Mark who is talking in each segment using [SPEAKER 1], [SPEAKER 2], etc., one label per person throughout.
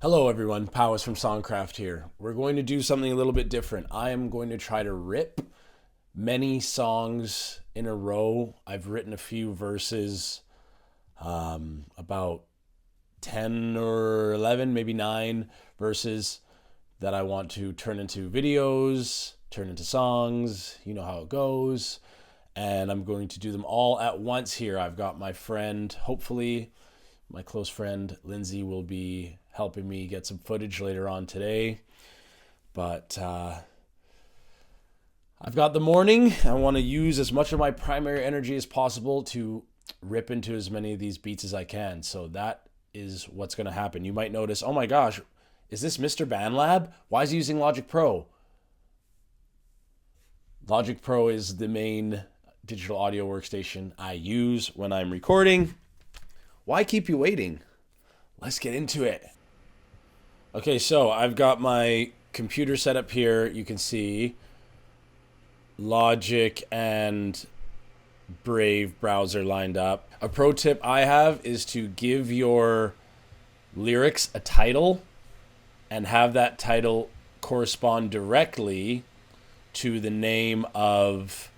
[SPEAKER 1] Hello everyone, Powys from Songcraft here. We're going to do something a little bit different. I am going to try to rip many songs in a row. I've written a few verses, about 10 or 11, maybe 9 verses that I want to turn into videos, turn into songs. You know how it goes. And I'm going to do them all at once here. I've got my friend, hopefully my close friend Lindsay will be helping me get some footage later on today. But I've got the morning. I want to use as much of my primary energy as possible to rip into as many of these beats as I can. So that is what's going to happen. You might notice, oh my gosh, is this Mr. BandLab? Why is he using Logic Pro? Logic Pro is the main digital audio workstation I use when I'm recording. Why keep you waiting? Let's get into it. Okay, so I've got my computer set up here. You can see Logic and Brave browser lined up. A pro tip I have is to give your lyrics a title and have that title correspond directly to the name of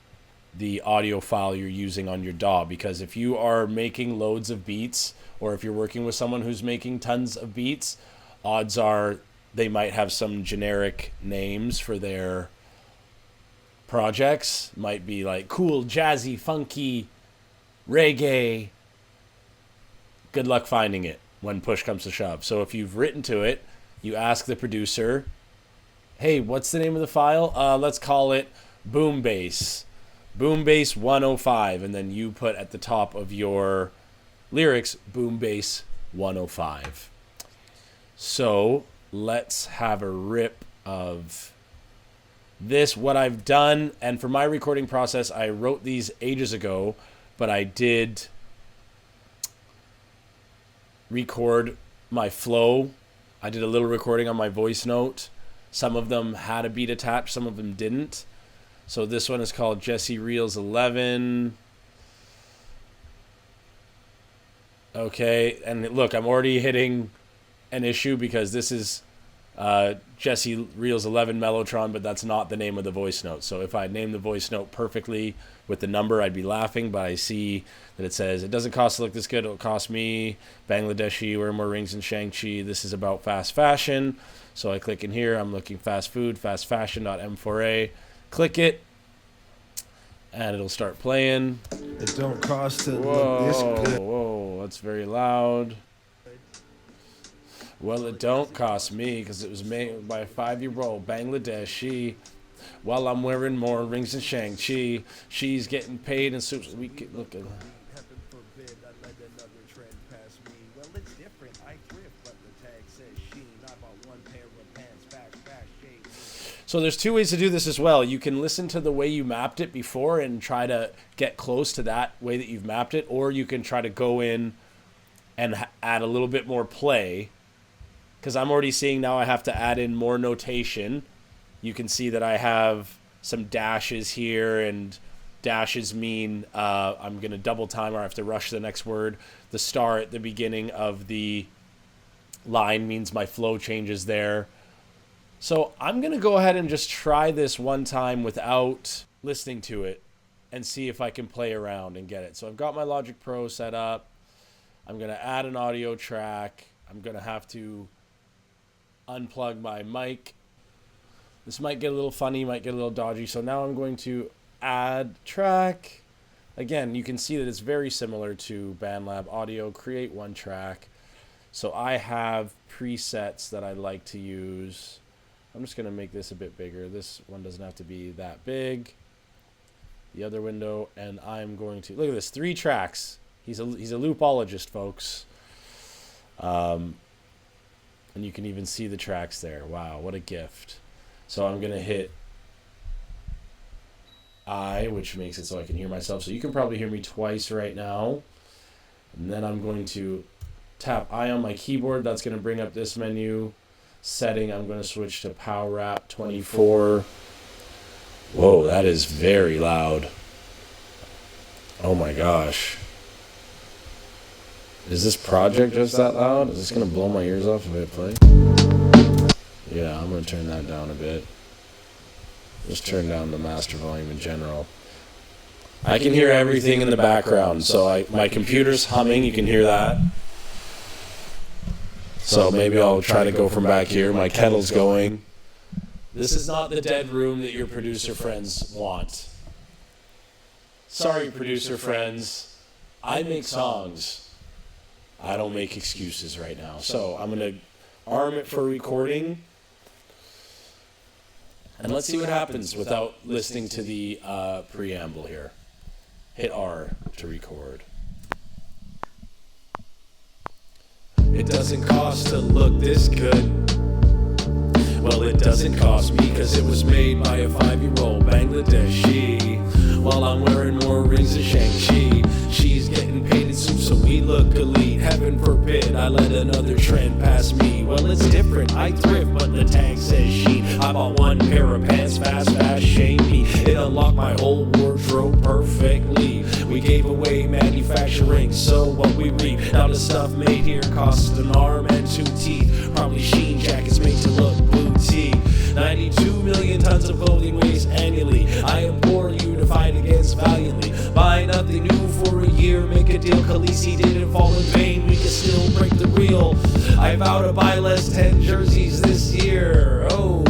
[SPEAKER 1] the audio file you're using on your DAW. Because if you are making loads of beats, or if you're working with someone who's making tons of beats, odds are they might have some generic names for their projects. Might be like cool, jazzy, funky, reggae. Good luck finding it when push comes to shove. So if you've written to it, you ask the producer, hey, what's the name of the file? Let's call it Boom Bass. Boom Bass 105, and then you put at the top of your lyrics Boom Bass 105. So let's have a rip of this. What I've done, and for my recording process, I wrote these ages ago, but I did record my flow. I did a little recording on my voice note. Some of them had a beat attached, some of them didn't. So this one is called Jesse Reels 11. Okay, and look, I'm already hitting an issue because this is Jesse Reels 11 Mellotron, but that's not the name of the voice note. So if I named the voice note perfectly with the number, I'd be laughing, but I see that it says, it doesn't cost to look this good, it'll cost me, Bangladeshi, wear more rings than Shang-Chi, this is about fast fashion. So I click in here, I'm looking fast food, fast fashion.m4a. Click it, and it'll start playing.
[SPEAKER 2] It don't cost to look this good.
[SPEAKER 1] Whoa, that's very loud. Well, it don't cost me because it was made by a 5-year-old Bangladeshi. Well, I'm wearing more rings than Shang-Chi. She's getting paid in suits. We could look at.
[SPEAKER 2] Heaven forbid I let another trend pass me. Well, it's different. I thrift, but the tag says she. I bought one pair of pants, fast shades.
[SPEAKER 1] So there's 2 ways to do this as well. You can listen to the way you mapped it before and try to get close to that way that you've mapped it, or you can try to go in and add a little bit more play. Because I'm already seeing now I have to add in more notation. You can see that I have some dashes here, and dashes mean I'm going to double time or I have to rush the next word. The star at the beginning of the line means my flow changes there. So I'm going to go ahead and just try this one time without listening to it and see if I can play around and get it. So I've got my Logic Pro set up. I'm going to add an audio track. I'm going to have to unplug my mic. This might get a little funny, might get a little dodgy. So now I'm going to add track. Again, you can see that it's very similar to BandLab Audio. Create one track. So I have presets that I like to use. I'm just going to make this a bit bigger. This one doesn't have to be that big. The other window, and I'm going to look at this. 3 tracks. He's a loopologist, folks. And you can even see the tracks there. Wow, what a gift. So I'm going to hit I, which makes it so I can hear myself. So you can probably hear me twice right now. And then I'm going to tap I on my keyboard. That's going to bring up this menu. Setting, I'm going to switch to PowerRap 24. Whoa, that is very loud. Oh my gosh. Is this project just that loud? Is this gonna blow my ears off if I play? Yeah, I'm gonna turn that down a bit. Just turn down the master volume in general. I can hear everything in the background, so my computer's humming, you can hear that. So maybe I'll try to go from back here. My kettle's going. This is not the dead room that your producer friends want. Sorry, producer friends. I make songs. I don't make excuses right now. So I'm going to arm it for recording. And let's see what happens without listening to the preamble here. Hit R to record. It doesn't cost to look this good. Well, it doesn't cost me, cause it was made by a 5-year-old Bangladeshi. While I'm wearing more rings than Shang-Chi. She's getting paid in soup, so we look elite. Heaven forbid I let another trend pass me. Well, it's different, I thrift, but the tag says she. I bought one pair of pants, fast, shame me. It unlocked my whole wardrobe perfectly. We gave away manufacturing, so what we reap. Now the stuff made here costs an arm and 2 teeth. Probably sheen jackets made to look boutique. 92 million tons of clothing waste annually. I implore you to fight against valiantly. Buy nothing new for a year, make a deal. Khaleesi didn't fall in vain, we can still break the reel. I vow to buy less 10 jerseys this year. Oh,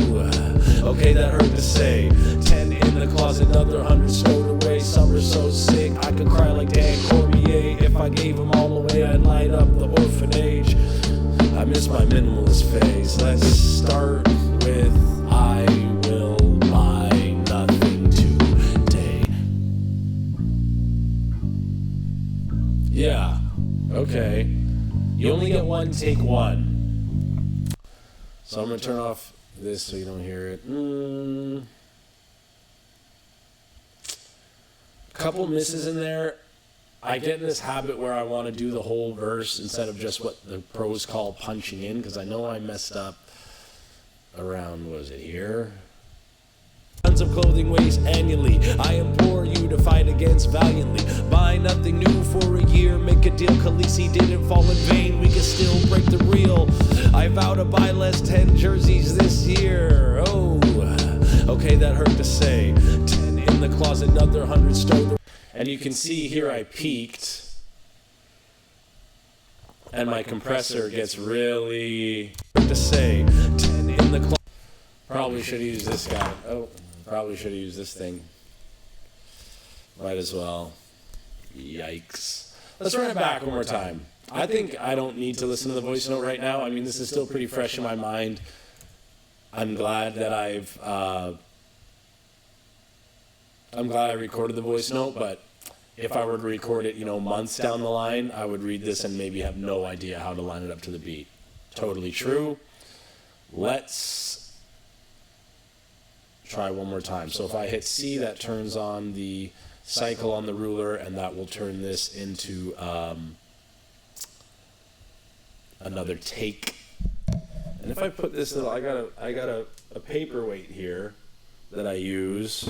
[SPEAKER 1] okay, that hurt to say. 10 in the closet, another 100 stowed away. Summer's so sick, I could cry like Dan Cormier. If I gave them all away, I'd light up the orphanage. I miss my minimalist phase. Let's start with I will buy nothing today. Yeah, okay. You only get one, take one. So I'm going to turn off this so you don't hear it. Couple misses in there. I get in this habit where I want to do the whole verse instead of just what the pros call punching in, because I know I messed up around, was it here? Tons of clothing waste annually. I implore you to fight against valiantly. Buy nothing new for a year, make a deal. Khaleesi didn't fall in vain, we can still break the reel. I vow to buy less 10 jerseys this year. Oh, okay, that hurt to say. 10 in the closet, another 100 stowed. And you can see here I peaked. And my compressor gets really hard to say. 10 in the closet. Probably should have used this guy. Oh, probably should have used this thing. Might as well. Yikes. Let's run it back one more time. I think I don't need to listen to the voice note right now. I mean, this is still pretty fresh in my mind. I'm glad that I'm glad I recorded the voice note, but if I were to record it, months down the line, I would read this and maybe have no idea how to line it up to the beat. Totally true. Let's try one more time. So if I hit C, that turns on the cycle on the ruler, and that will turn this into another take. And if I put this little, I got a paperweight here that I use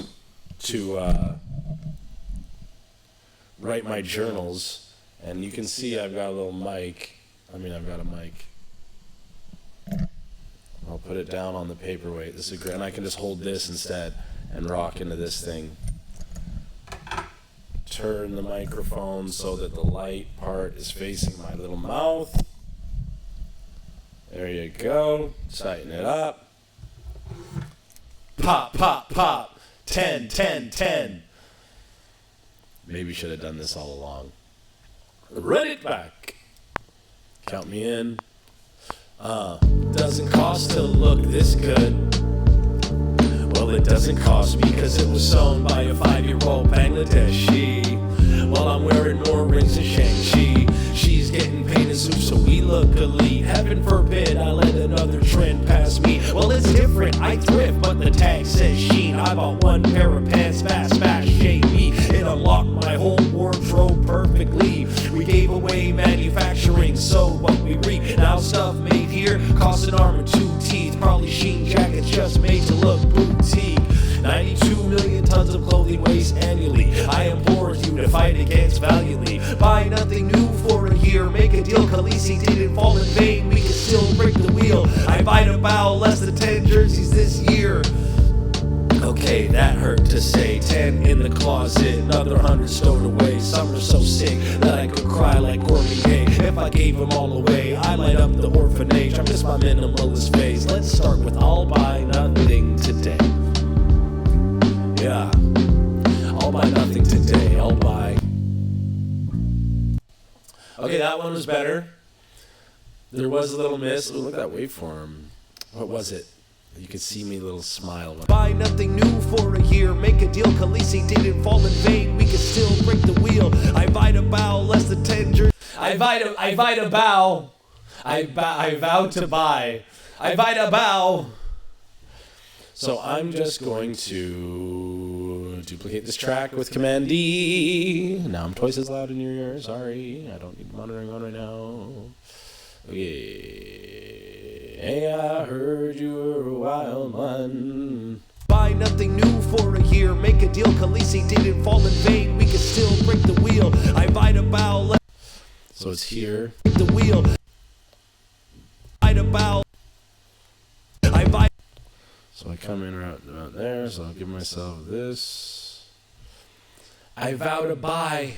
[SPEAKER 1] to write my journals, and you can see I've got a little mic. I've got a mic. I'll put it down on the paperweight. This is great, and I can just hold this instead and rock into this thing. Turn the microphone so that the light part is facing my little mouth. There you go. Tighten it up. Pop, pop, pop. 10, 10, 10. Maybe should have done this all along. Run it back. Count me in. Doesn't cost to look this good. Well, it doesn't cost me, cause it was sewn by a 5-year-old Bangladeshi. While I'm wearing more rings than Shang-Chi. She's getting paid in soup, so we look elite. Heaven forbid I let another trend pass me. Well, it's different, I thrift, but the tag says sheen. I bought one pair of pants, fast, shame me. It unlocked my whole wardrobe perfectly. We gave away manufacturing, so what we reap. Now stuff made here costs an arm and 2 teeth. Probably sheen jackets just made to look boutique. 92 million tons of clothing waste annually. I implore you to fight against valiantly. Buy nothing new for a
[SPEAKER 2] year, make a deal, Khaleesi didn't fall in vain, we can still break the wheel. I buy to bow, less than 10 jerseys this year. Okay, that hurt to say. 10 in the closet, another 100 stowed away. Some are so sick that I could cry like Cormier. If I gave them all away, I light up the orphanage. I miss my minimalist phase. Let's start with I'll buy nothing today. Yeah, I'll buy nothing today. I'll buy.
[SPEAKER 1] Okay, that one was better. There was a little miss. Ooh, look at that waveform. What was it? You could see me little smile.
[SPEAKER 2] Buy nothing new for a year, make a deal, Khaleesi didn't fall in vain, we can still break the wheel. I buy to bow, less than 10 jerseys.
[SPEAKER 1] I vow to bow. I vow to buy. I vow to bow. So I'm just going to duplicate this track with Command D. Now I'm twice as loud in your ear. Sorry, I don't need monitoring on right now. Okay. Hey, I heard you were a wild one.
[SPEAKER 2] Buy nothing new for a year, make a deal, Khaleesi didn't fall in vain, we can still break the wheel. I buy to bow,
[SPEAKER 1] so it's here.
[SPEAKER 2] Break the wheel. I to bow. I buy.
[SPEAKER 1] So I come in right about there, so I'll give myself this. I vow to buy.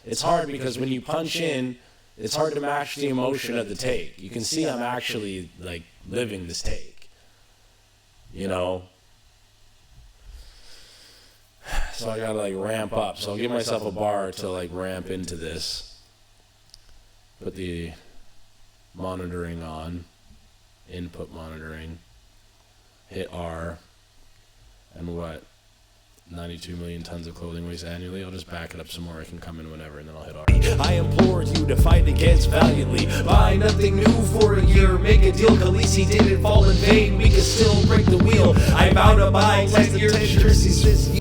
[SPEAKER 1] It's hard because when you punch in, it's hard to match the emotion of the take. You can see I'm actually like living this take, you know. So I gotta like ramp up. So I'll give myself a bar to like ramp into this. Put the monitoring on, input monitoring. Hit R, and what? 92 million tons of clothing waste annually. I'll just back it up some more. I can come in whenever, and then I'll hit R.
[SPEAKER 2] I implore you to fight against valiantly. Buy nothing new for a year, make a deal, Khaleesi didn't fall in vain, we can still break the wheel. I vow to buy 10 jerseys this year.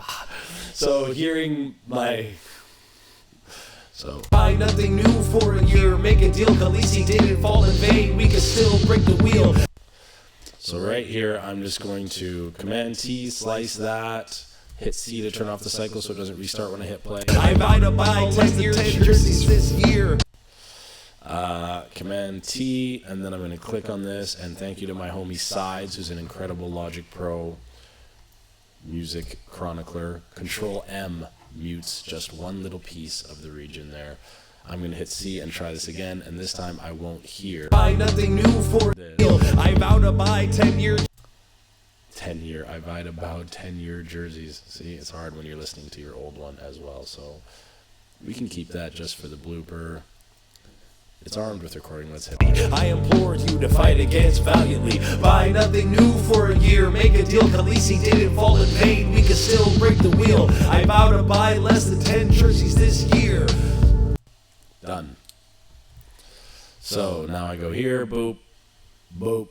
[SPEAKER 1] So hearing my... So
[SPEAKER 2] buy nothing new for a year, make a deal, Khaleesi didn't fall in vain, we can still break the wheel.
[SPEAKER 1] So right here, I'm just going to Command T, slice that. Hit C to turn off the cycle so it doesn't restart when I hit play.
[SPEAKER 2] I buy to buy 10 jerseys this year.
[SPEAKER 1] Command T, and then I'm going to click on this, and thank you to my homie Sides, who's an incredible Logic Pro music chronicler. Control M mutes just one little piece of the region there. I'm going to hit C and try this again, and this time I won't hear.
[SPEAKER 2] Buy nothing new for this. I vow to buy 10 years.
[SPEAKER 1] 10-year. I buy about 10-year jerseys. See, it's hard when you're listening to your old one as well, so we can keep that just for the blooper. It's armed with recording. Let's hit it.
[SPEAKER 2] I implore you to fight against valiantly. Buy nothing new for a year, make a deal, Khaleesi didn't fall in vain, we can still break the wheel. I vow to buy less than 10 jerseys this year.
[SPEAKER 1] Done. So now I go here, boop, boop.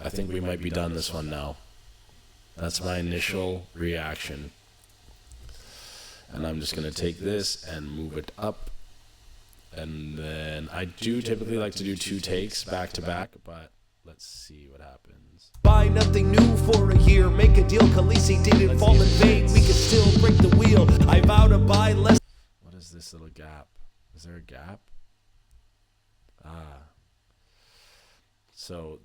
[SPEAKER 1] I think we might be done this one now. That's my initial reaction. And I'm just going to take this and move it up. And then I do typically like to do 2 takes back to back, but let's see what happens.
[SPEAKER 2] Buy nothing new for a year, make a deal, Khaleesi didn't fall in vain, we can still break the wheel. I vow to buy less.
[SPEAKER 1] What is this little gap? Is there a gap? So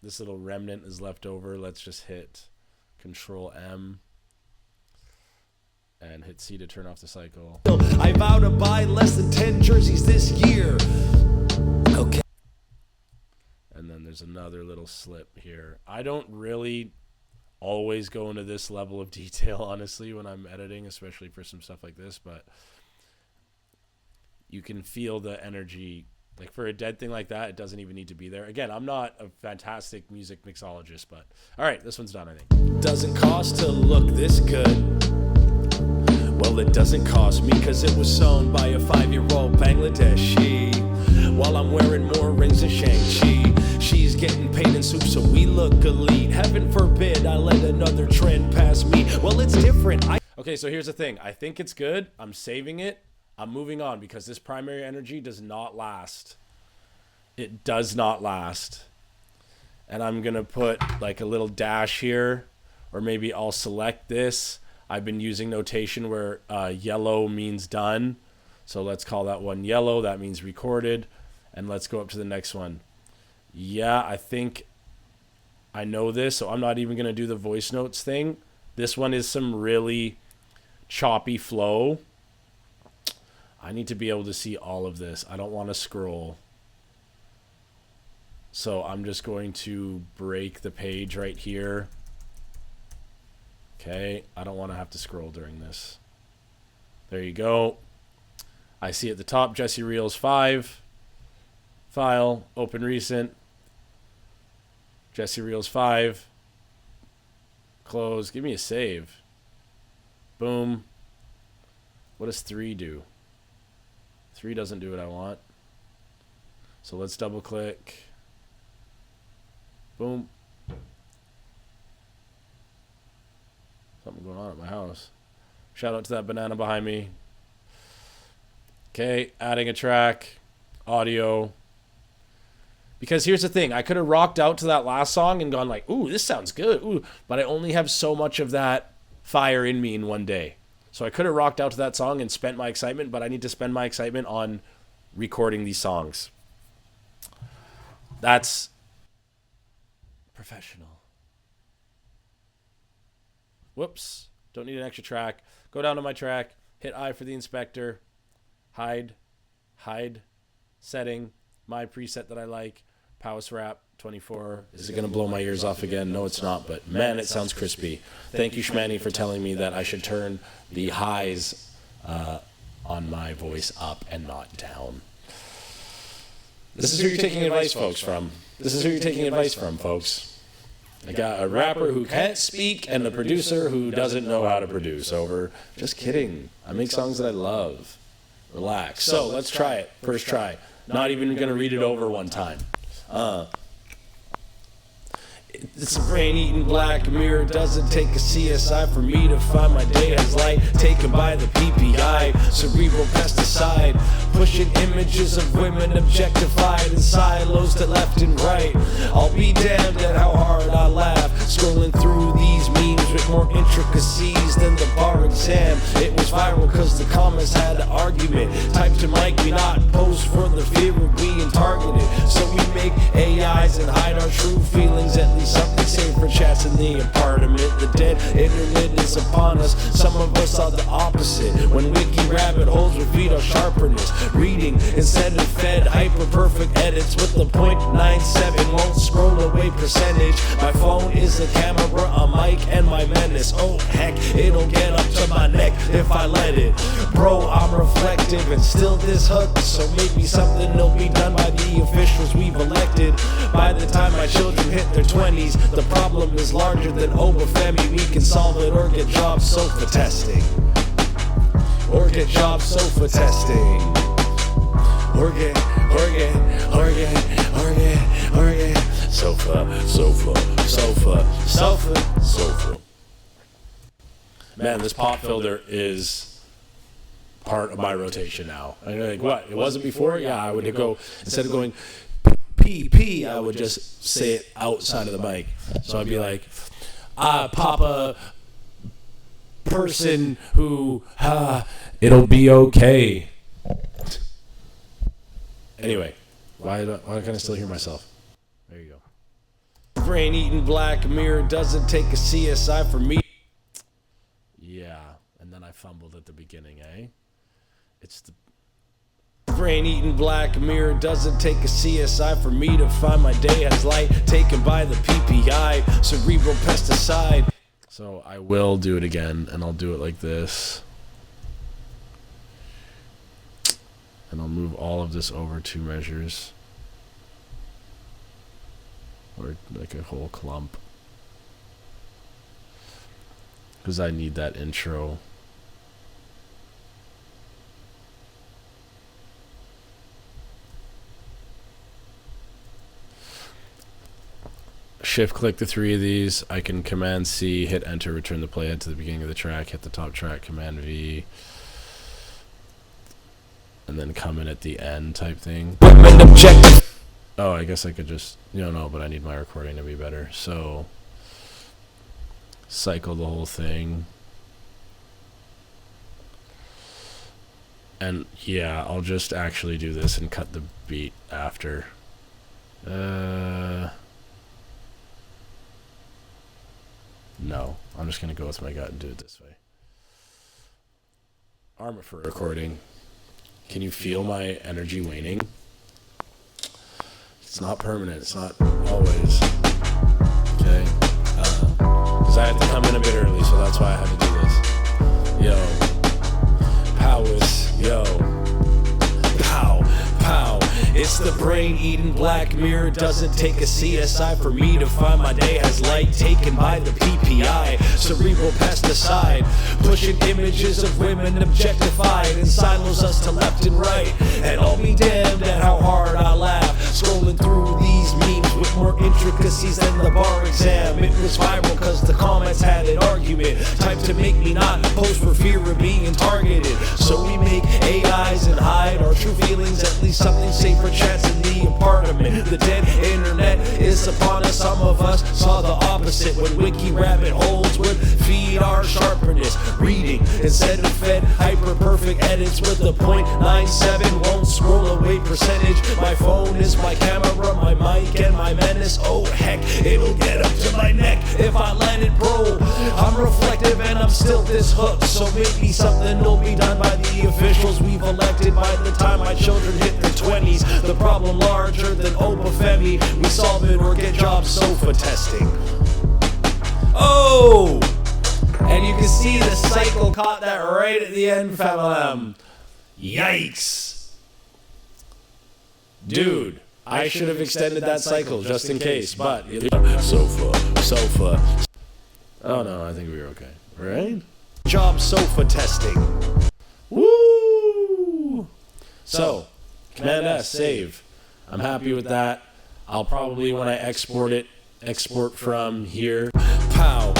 [SPEAKER 1] this little remnant is left over. Let's just hit Control M and hit C to turn off the cycle.
[SPEAKER 2] I vow to buy less than 10 jerseys this year. Okay.
[SPEAKER 1] And then there's another little slip here. I don't really always go into this level of detail, honestly, when I'm editing, especially for some stuff like this, but you can feel the energy. Like for a dead thing like that, it doesn't even need to be there. Again, I'm not a fantastic music mixologist, but all right, this one's done, I think.
[SPEAKER 2] Doesn't cost to look this good. Well, it doesn't cost me because it was sewn by a 5-year-old Bangladeshi. While I'm wearing more rings than Shang-Chi. She's getting paid in soup, so we look elite. Heaven forbid I let another trend pass me. Well, it's different.
[SPEAKER 1] Okay, so here's the thing. I think it's good. I'm saving it. I'm moving on because this primary energy does not last. It does not last. And I'm going to put like a little dash here, or maybe I'll select this. I've been using notation where yellow means done. So let's call that one yellow. That means recorded. And let's go up to the next one. Yeah, I think I know this, so I'm not even going to do the voice notes thing. This one is some really choppy flow. I need to be able to see all of this. I don't want to scroll. So I'm just going to break the page right here. Okay, I don't want to have to scroll during this. There you go. I see at the top, Jesse Reels 5. File, open recent. Jesse Reels 5. Close. Give me a save. Boom. What does 3 do? 3 doesn't do what I want. So let's double click. Boom. Something going on at my house. Shout out to that banana behind me. Okay, adding a track. Audio. Because here's the thing. I could have rocked out to that last song and gone like, ooh, this sounds good. Ooh, but I only have so much of that fire in me in one day. So I could have rocked out to that song and spent my excitement, but I need to spend my excitement on recording these songs. That's professional. Whoops. Don't need an extra track. Go down to my track. Hit I for the inspector. Hide. Setting. My preset that I like. Powys Rap 24. Is it going to blow my ears off again? No, it's not, but man, it sounds crispy. Thank you, Shmanny, for telling me that I should turn the highs on my voice up and not down. This is who you're taking advice, folks, from. This is who you're taking advice from, folks. I got a rapper who can't speak and a producer who doesn't know how to produce. Over. Just kidding. I make songs that I love. Relax. So let's try it. First try. Not even going to read it over one time. It's a brain-eating black mirror. Doesn't take a CSI for me to find my day as light. Taken by the PPI, cerebral pesticide. Pushing images of women objectified in silos to left and right. I'll be damned at how hard I laugh. Scrolling through these memes with more intricacies than the bar exam. It was viral cause the comments had an argument. Type to Mike, we not post for the fear of being targeted. So we make AIs and hide our true feelings. At least something safe for chats in the apartment. The dead internet is upon us. Some of us are the opposite. When wiki rabbit holes with veto sharpness. Reading instead of fed hyper perfect edits with the 0.97 won't scroll away percentage. My phone is a camera, a mic, and my menace. Oh heck, it'll get up to my neck if I let it. Bro, I'm reflective and still this hook. So maybe something will be done by the officials we've elected. By the time my children hit their 20s, the problem is larger than Obafemi. We can solve it or get jobs sofa testing. Or get jobs sofa testing. Or get sofa. Man, this pop filter is part of my rotation now. And you're like, what? It wasn't before? Yeah, I would go, instead of going P, I would just say it outside of the mic. So I'd be like, pop a person who, it'll be okay. Anyway, why can I still hear myself? There you go. Brain-eating black mirror. Doesn't take a CSI for me. Yeah, and then I fumbled at the beginning, eh? It's the brain-eating black mirror. Doesn't take a CSI for me to find my day as light. Taken by the PPI, cerebral pesticide. So I will do it again, and I'll do it like this. And I'll move all of this over 2 measures. Or like a whole clump. Because I need that intro. Shift click the 3 of these. I can Command C, hit enter, return the playhead to the beginning of the track, hit the top track, Command V. And then come in at the end type thing. Oh, I guess I could just, no, but I need my recording to be better. So, cycle the whole thing. And yeah, I'll just actually do this and cut the beat after. No, I'm just gonna go with my gut and do it this way. Armor for recording. Can you feel my energy waning? It's not permanent. It's not always. Okay. Because I had to come in a bit early, so that's why I had to do this. Yo. Powys. Yo. Pow. Pow. It's the brain-eating Black Mirror. Doesn't take a CSI for me to find my day has light taken by the PPI. Cerebral pesticide, pushing images of women objectified and silos us to left and right. And I'll be damned at how hard I laugh, scrolling through these memes with more intricacies than the bar exam. It was viral cause the comments had an argument, typed to make me not post for fear of being targeted. So we make AIs and hide our true feelings, at least something safer chats in the apartment. The dead internet is upon us. Some of us saw the opposite when wiki rabbit holes would feed our sharpness. Reading instead of fed hyper perfect edits with a .97 won't scroll away percentage. My phone is my camera, my mic and my menace. Oh heck, it'll get up to my neck if I let it roll. I'm reflective and I'm still this hooked, so maybe something will be done by the officials we've elected by the time my children hit their 20s. The problem larger than Obafemi. We solve it or get job sofa testing. Oh! And you can see the cycle caught that right at the end, fam. Yikes. Dude, I should have extended that cycle just in case, but... Sofa. Oh no, I think we were okay. Right? Job sofa testing. Woo! So, Command S, save. I'm happy with that. I'll probably, when I export it, export from here. Pow.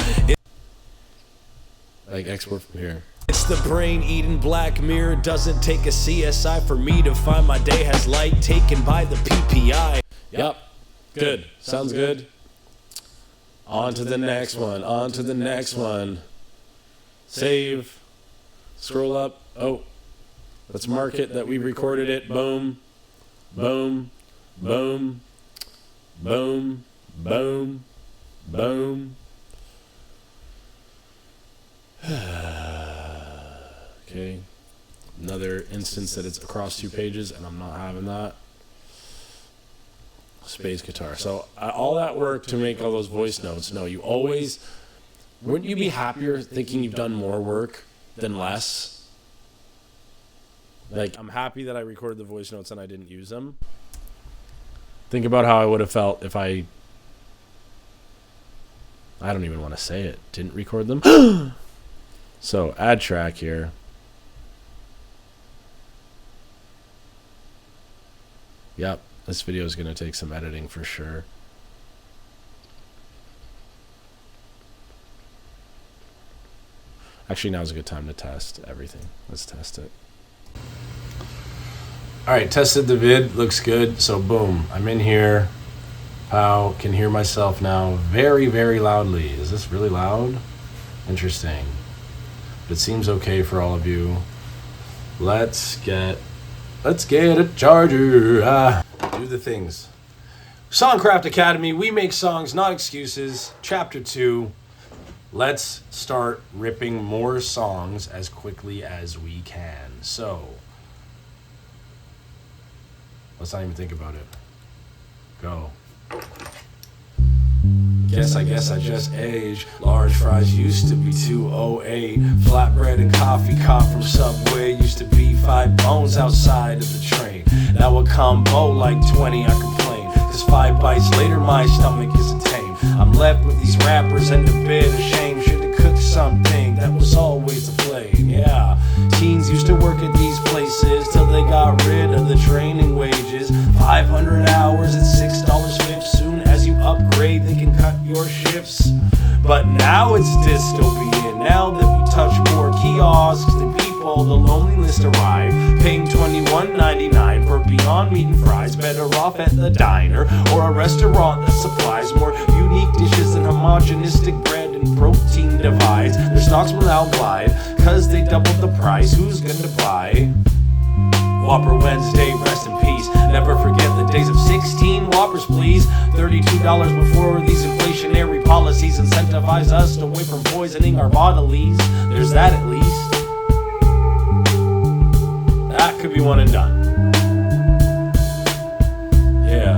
[SPEAKER 1] Like, export from here. It's the brain-eating Black Mirror. Doesn't take a CSI for me to find my day has light taken by the PPI. Yep. Good. Sounds good. On to the next one. On to the next one. Save. Scroll up. Oh. Let's mark it that we recorded it. Boom. Boom. Boom. Boom. Boom. Boom. Okay. Another instance that it's across 2 pages, and I'm not having that. Space guitar. So all that work to make all those voice notes. No, you always... Wouldn't you be happier thinking you've done more work than less? Like, I'm happy that I recorded the voice notes and I didn't use them. Think about how I would have felt if I don't even want to say it. Didn't record them. So, add track here. Yep, this video is going to take some editing for sure. Actually, now's a good time to test everything. Let's test it. Alright, tested the vid, looks good. So boom, I'm in here. Pow, can hear myself now very, very loudly. Is this really loud? Interesting. But it seems okay for all of you. Let's get a charger. Do the things. Songcraft Academy, we make songs, not excuses. Chapter 2. Let's start ripping more songs as quickly as we can. So, let's not even think about it. Go. I guess I just aged. Large fries used to be $2.08. Flatbread and coffee caught from Subway used to be 5 bones outside of the train. Now a combo like 20, I complain. Cause 5 bites later my stomach isn't tame. I'm left with these rappers and a bit ashamed. Should've cooked something that was always a flame. Yeah, teens used to work at these places till they got rid of the training wages. 500 hours at $6.50. Soon as you upgrade, they can cut your shifts. But now it's dystopian. Now that we touch more kiosks than people, the lonely list arrive. Paying $21.99 for Beyond Meat and Fries. Better off at the diner or a restaurant that supplies more unique dishes than homogenistic bread and protein divides. Their stocks will now glide, cause they doubled the price. Who's gonna buy?
[SPEAKER 2] Whopper Wednesday, rest in peace. Never forget the days of 16 Whoppers, please. $32 before these inflationary policies incentivize us away from poisoning our bodilies. There's that at least. That could be one and done. Yeah.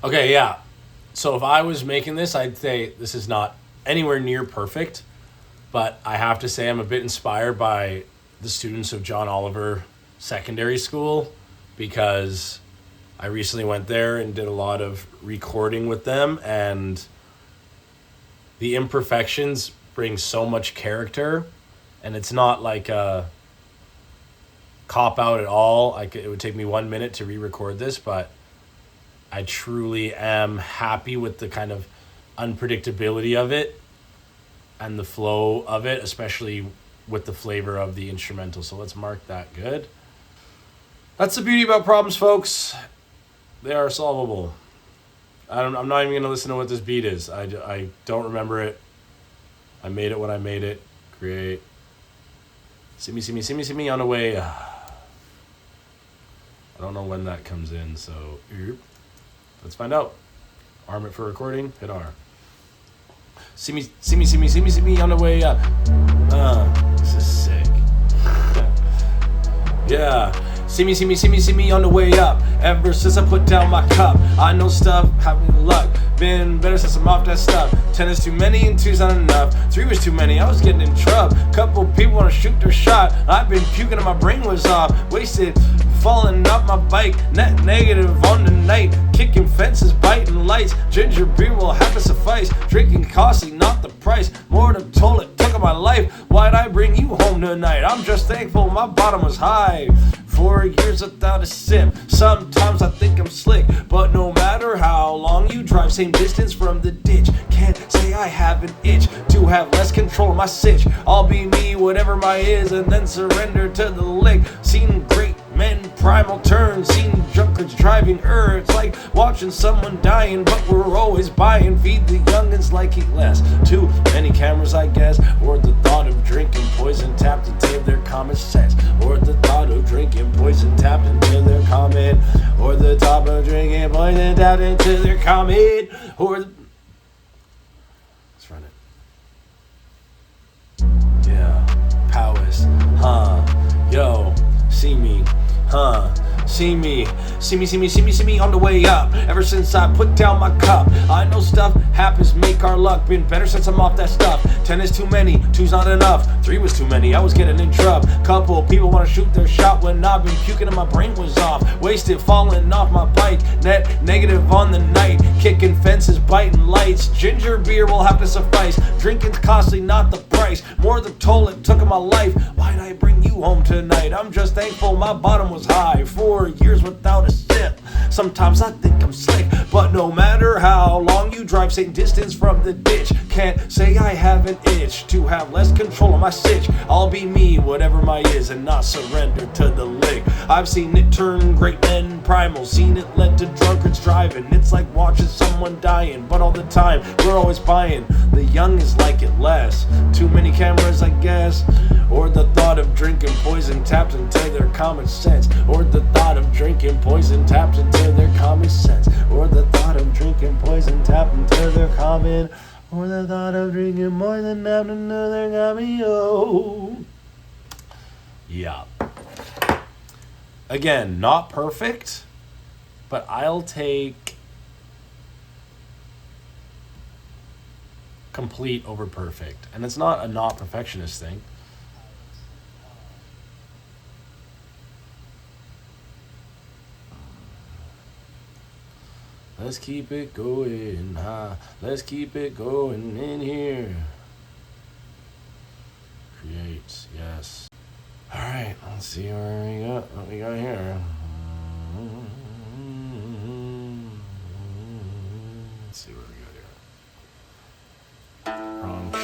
[SPEAKER 2] Okay, yeah. So if I was making this, I'd say this is not anywhere near perfect, but I have to say I'm a bit inspired by the students of John Oliver Secondary School because I recently went there and did a lot of recording with them, and the imperfections bring so much character, and it's not like a cop out at all. It would take me 1 minute to re-record this, but I truly am happy with the kind of unpredictability of it and the flow of it, especially with the flavor of the instrumental. So let's mark that good. That's the beauty about problems, folks. They are solvable. I'm not even going to listen to what this beat is. I don't remember it. I made it when I made it. Great. See me on the way. I don't know when that comes in, so let's find out. Arm it for recording. Hit R. See me on the way up. This is sick. Yeah. See me on the way up. Ever since I put down my cup, I know stuff, having luck. Been better since I'm off that stuff. 10 is too many and 2's not enough. 3 was too many, I was getting in trouble. Couple people wanna shoot their shot. I've been puking and my brain was off. Wasted, falling off my bike. Net negative on the night. Kicking fences, biting lights. Ginger beer will have to suffice. Drinking costly, not the price. More than toll it took of my life. Why'd I bring you home tonight? I'm just thankful my bottom was high. 4 years without a sip. Sometimes I think I'm slick, but no matter how long you drive, same distance from the ditch. Can't say I have an itch to have less control of my sitch. I'll be me, whatever my is, and then surrender to the lick. Seen great men primal turn, seen drunkards driving It's like watching someone dying, but we're always buying. Feed the youngins like eat less. Too many cameras, I guess, or the thought of drinking poison tapped into their common sense, or the thought of drinking poison tapped into their comment, or the thought of drinking poison tapped into their comment, or let's run it. Yeah, Powys, yo, see me, see me on the way up. Ever since I put down my cup, I know stuff happens, make our luck. Been better since I'm off that stuff. 10 is too many, 2's not enough. 3 was too many, I was getting in trouble. Couple people wanna shoot their shot when I've been puking and my brain was off. Wasted, falling off my bike. Net negative on the night. Kicking fences, biting lights. Ginger beer will have to suffice. Drinking's costly, not the price. More the toll it took of my life. Why'd I bring you home tonight? I'm just thankful my bottom was high. 4 years without a sip. Sometimes I think I'm slick, but no matter how long you drive, same distance from the ditch. Can't say I have an itch to have less control of my sitch. I'll be me, whatever my is, and not surrender to the lick. I've seen it turn great men primal, seen it led to drunkards driving. It's like watching someone dying, but all the time we're always buying. The young is like it less. Too many cameras, I guess, or the thought of drinking poison tapped into their common sense, or the thought of drinking poison tapped into their common sense, or the thought of drinking poison tapped into their common, or the thought of drinking poison tapped into their common. Oh, yeah. Again, not perfect, but I'll take complete over perfect, and it's not a not perfectionist thing. Let's keep it going, let's keep it going in here. Create, yes. All right, let's see what we got here.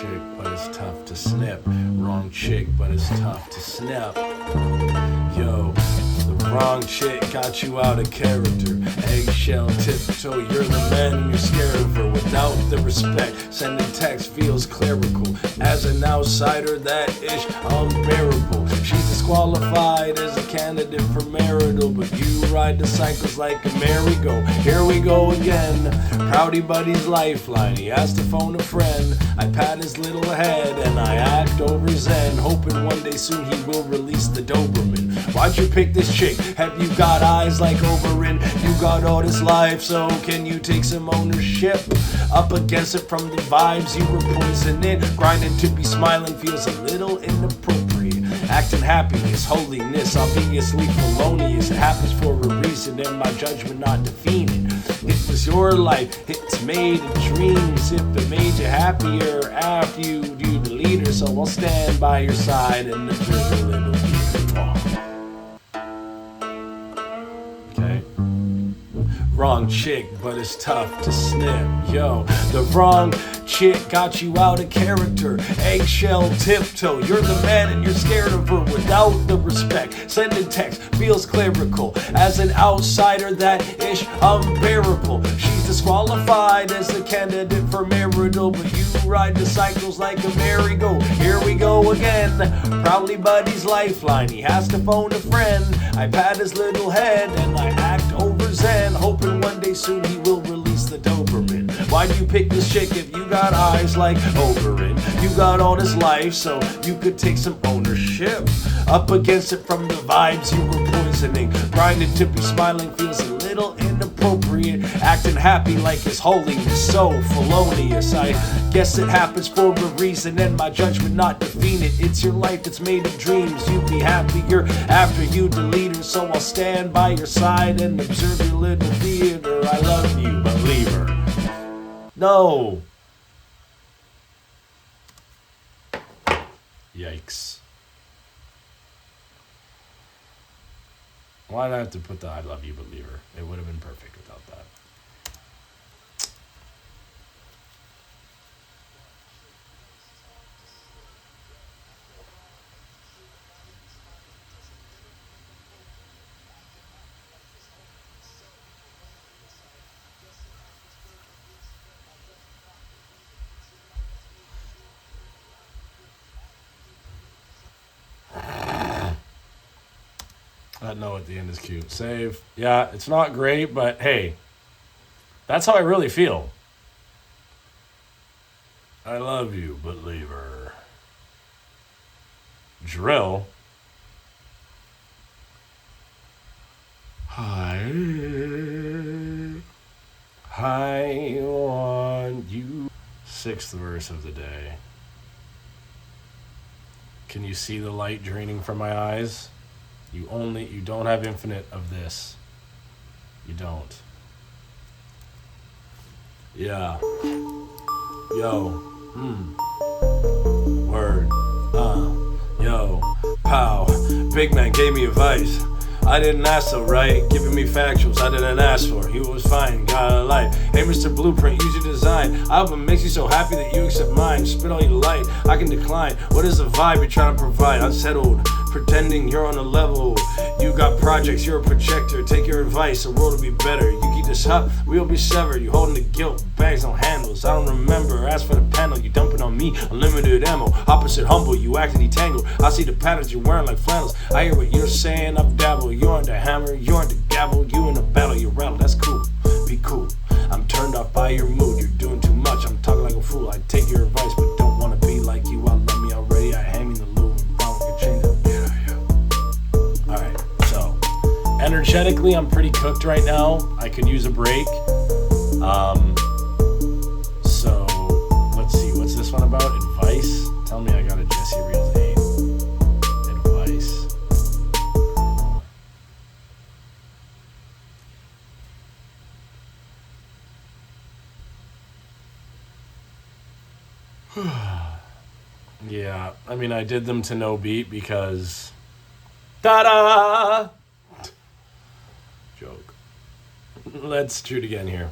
[SPEAKER 1] chick, but it's tough to snip. Wrong chick, but it's tough to snip. Yo, the wrong chick got you out of character. Eggshell tiptoe, you're the man and you're scared of her. Without the respect, sending text feels clerical. As an outsider, that ish unbearable. She's disqualified as a candidate for marital, but you ride the cycles like a merry-go. Here we go again. Proudy buddy's lifeline, he has to phone a friend. I pat his little head and I act over zen, hoping one day soon he will release the Doberman. Why'd you pick this chick? Have you got eyes like Oberyn? You got all this life, so can you take some ownership? Up against it from the vibes you were poisoning. Grinding to be smiling feels a little inappropriate. Acting happy is holiness, obviously felonious. It happens for a reason, and my judgment not defeated. It was your life, it's made of dreams. If it made you happier after you do the leader, so I'll stand by your side and observe a little bit. Okay. Wrong chick, but it's tough to snip. Yo, the wrong chick got you out of character. Eggshell tiptoe, you're the man and you're scared of her. Without the respect, sending text feels clerical. As an outsider, that ish unbearable. She's disqualified as a candidate for marital, but you ride the cycles like a merry-go. Here we go again. Proudly buddy's lifeline, he has to phone a friend. I pat his little head and I act over zen, hoping one day soon he will release the Doberman. Why'd you pick this chick if you got eyes like Oberyn? You got all this life, so you could take some ownership. Up against it from the vibes you were poisoning. Grinding to be smiling feels a little inappropriate. Acting happy like his holiness, so felonious. I guess it happens for a reason, and my judgment not defeated. It's your life, it's made of dreams. You'd be happier after you delete her, so I'll stand by your side and observe your little theater. I love you, believer. No. Yikes. Why'd I have to put the I love you, believer? It would have been perfect without that. That no at the end is cute. Save. Yeah, it's not great, but hey, that's how I really feel. I love you, believer. Drill. I want you. Sixth verse of the day. Can you see the light draining from my eyes? You don't have infinite of this. You don't. Yeah. Yo. Word. Yo. Pow. Big man gave me advice. I didn't ask so right, giving me factuals I didn't ask for. He was fine, got a light. Hey Mr. Blueprint, use your design. Album makes you so happy that you accept mine. Spit all your light, I can decline. What is the vibe you're trying to provide? Unsettled, pretending you're on a level. You got projects, you're a projector. Take your advice, the world will be better. You keep this up, we'll be severed. You holding the guilt, bags on handles. I don't remember, ask for the panel. You dumping on me, unlimited ammo. Opposite humble, you acting detangled. I see the patterns you're wearing like flannels. I hear what you're saying, I've dabbled. You're on the hammer, you're on the gavel. You in a battle, you rattle, that's cool. Be cool. I'm turned off by your mood, you're doing too much. I'm talking like a fool, I take your advice, but don't wanna be like you. I love me already, I hand me the lube and found your chain up. Yeah. Alright, so energetically I'm pretty cooked right now. I could use a break. So let's see, what's this one about? Advice? Tell me I got a Jesse Reels 8. Advice. Yeah, I mean, I did them to no beat because... Ta-da! Joke. Let's shoot again here.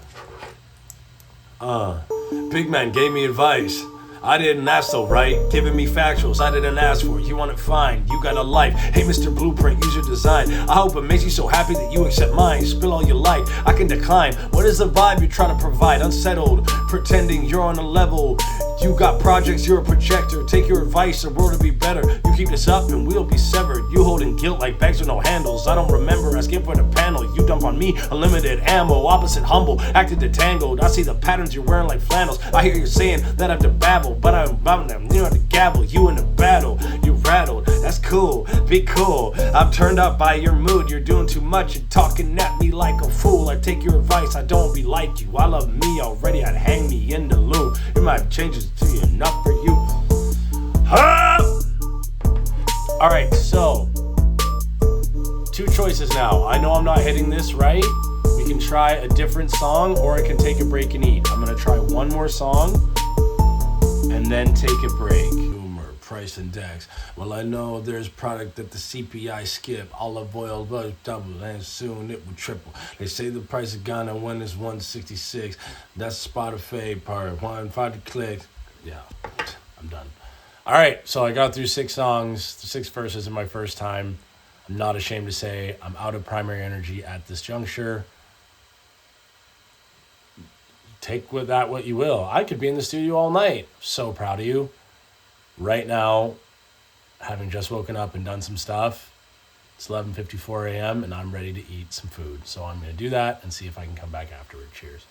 [SPEAKER 1] Big man gave me advice. I didn't ask though, right? Giving me factuals, I didn't ask for it. You want it fine, you got a life. Hey, Mr. Blueprint, use your design. I hope it makes you so happy that you accept mine. Spill all your light, I can decline. What is the vibe you're trying to provide? Unsettled, pretending you're on a level. You got projects, you're a projector. Take your advice, the world will be better. You keep this up and we'll be severed. You holding guilt like bags with no handles. I don't remember asking for the panel. You dump on me, unlimited ammo. Opposite humble, acted detangled. I see the patterns you're wearing like flannels. I hear you saying that I'm to babble, but I'm about them. You know the gavel, you in the battle. You rattled, that's cool, be cool. I'm turned up by your mood. You're doing too much, you're talking at me like a fool. I take your advice, I don't be like you. I love me already, I'd hang me in the loom. It might change it to you, enough for you. Alright, so 2 choices now. I know I'm not hitting this right. We can try a different song, or I can take a break and eat. I'm gonna try one more song and then take a break. Humor, price index. Well, I know there's product that the CPI skip. Olive oil was double and soon it will triple. They say the price of Ghana when is 166. That's Spotify part 1 clicks. Yeah, I'm done. All right, so I got through 6 songs, 6 verses in my first time. I'm not ashamed to say I'm out of primary energy at this juncture. Take with that what you will. I could be in the studio all night. So proud of you. Right now, having just woken up and done some stuff, it's 11:54 a.m. and I'm ready to eat some food. So I'm going to do that and see if I can come back afterward. Cheers.